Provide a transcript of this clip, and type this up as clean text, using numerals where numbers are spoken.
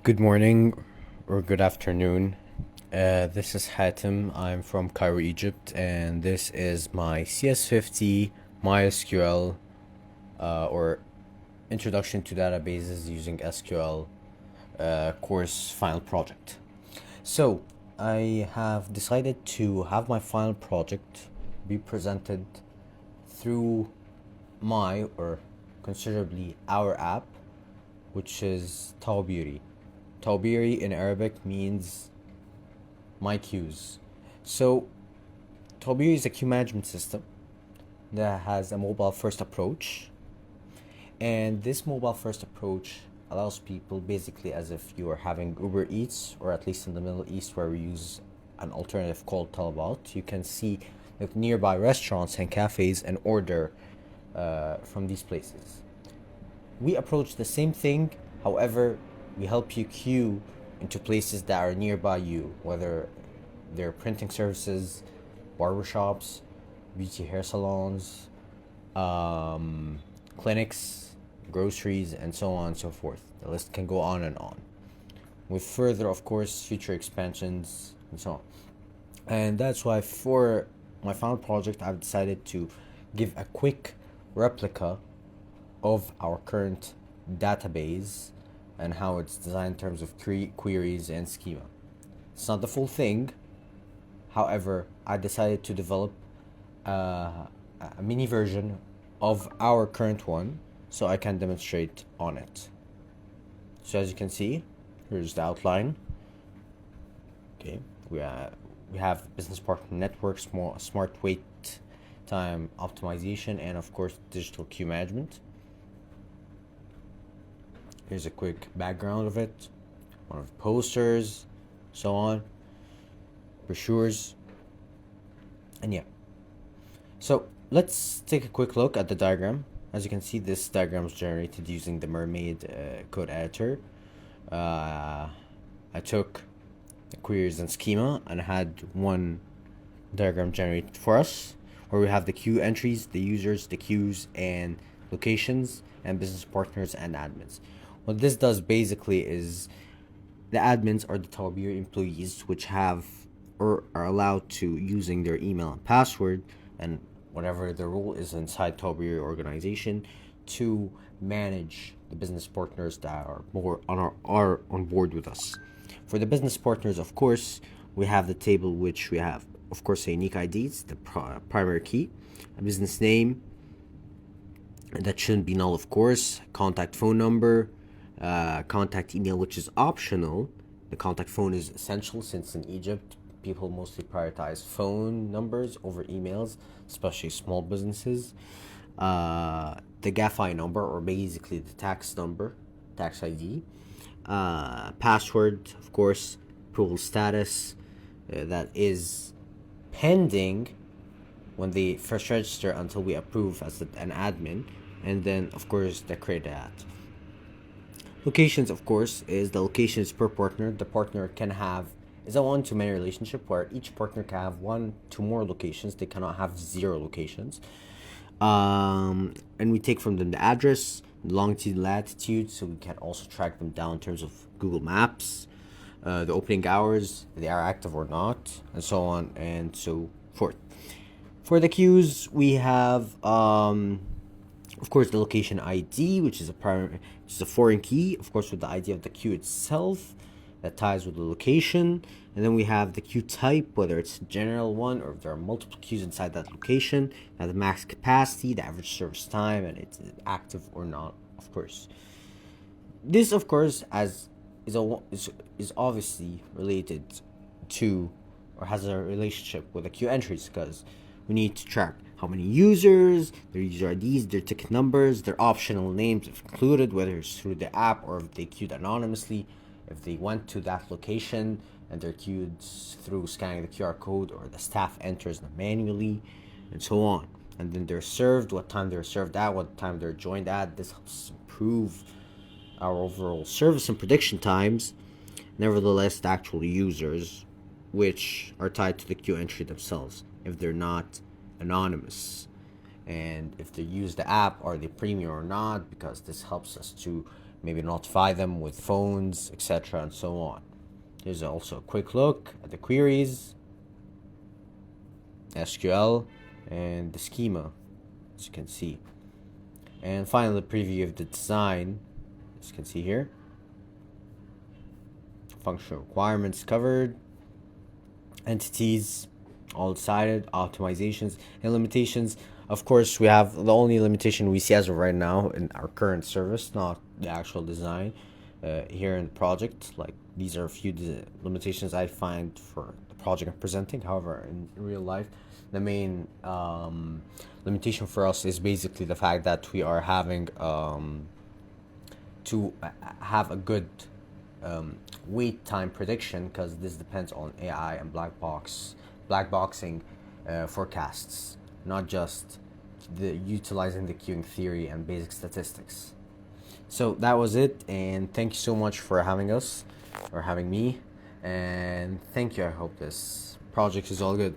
Good morning or good afternoon. This is Hatem. I'm from Cairo, Egypt, and this is my CS50 MySQL or Introduction to Databases using SQL course final project. So, I have decided to have my final project be presented through my or considerably our app, which is Tawabiry. Tawabiry in Arabic means my queues. So Tawabiry is a queue management system that has a mobile first approach, and this mobile first approach allows people basically as if you are having Uber Eats, or at least in the Middle East where we use an alternative called Talabat. You can see the nearby restaurants and cafes and order from these places. We approach the same thing, however, we help you queue into places that are nearby you, whether they're printing services, barbershops, beauty hair salons, clinics, groceries, and so on and so forth. The list can go on and on, with further, of course, future expansions and so on. And that's why for my final project, I've decided to give a quick replica of our current database and how it's designed in terms of queries and schema. It's not the full thing. However, I decided to develop a mini version of our current one so I can demonstrate on it. So as you can see, here's the outline. Okay, we have business partner network, smart wait time optimization, and of course digital queue management. Here's a quick background of it, one of the posters, so on, brochures, and yeah. So let's take a quick look at the diagram. As you can see, this diagram is generated using the Mermaid code editor. I took the queries and schema and had one diagram generated for us, where we have the queue entries, the users, the queues, and locations, and business partners and admins. What this does basically is the admins are the Tawabiry employees, which have or are allowed to using their email and password and whatever their role is inside Tawabiry organization to manage the business partners that are more are on board with us. For the business partners, of course, we have the table, which we have, of course, a unique IDs, the primary key, a business name that shouldn't be null, of course, contact phone number, contact email, which is optional. The contact phone is essential, since in Egypt people mostly prioritize phone numbers over emails, especially small businesses. The GAFI number, or basically the tax number, tax ID. Password, of course, approval status, that is pending when they first register until we approve as an admin, and then of course the create ad. Locations, of course, is the locations per partner. The partner can have is a one-to-many relationship where each partner can have one to more locations. They cannot have 0 locations. And we take from them the address, longitude, latitude, so we can also track them down in terms of Google Maps, the opening hours, if they are active or not, and so on and so forth. For the queues, we have of course the location ID, which is a foreign key, of course, with the ID of the queue itself that ties with the location. And then we have the queue type, whether it's a general one or if there are multiple queues inside that location, the max capacity, the average service time, and it's active or not, of course. This, of course, is obviously related to, or has a relationship with the queue entries, because we need to track how many users, their user IDs, their ticket numbers, their optional names if included, whether it's through the app or if they queued anonymously, if they went to that location and they're queued through scanning the QR code, or the staff enters them manually, and so on. And then they're served, what time they're served at, what time they're joined at. This helps improve our overall service and prediction times. Nevertheless, the actual users, which are tied to the queue entry themselves, if they're not anonymous, and if they use the app, are they premium or not, because this helps us to maybe notify them with phones, etc., and so on. Here's also a quick look at the queries, SQL, and the schema, as you can see. And finally, the preview of the design, as you can see here. Functional requirements covered, entities all decided, optimizations and limitations. Of course, we have the only limitation we see as of right now in our current service, not the actual design here in the project. Like, these are a few limitations I find for the project I'm presenting. However, in real life, the main limitation for us is basically the fact that we are having to have a good wait time prediction, because this depends on AI and black boxing forecasts, not just the utilizing the queuing theory and basic statistics. So that was it, and thank you so much for having us, or having me, and thank you. I hope this project is all good.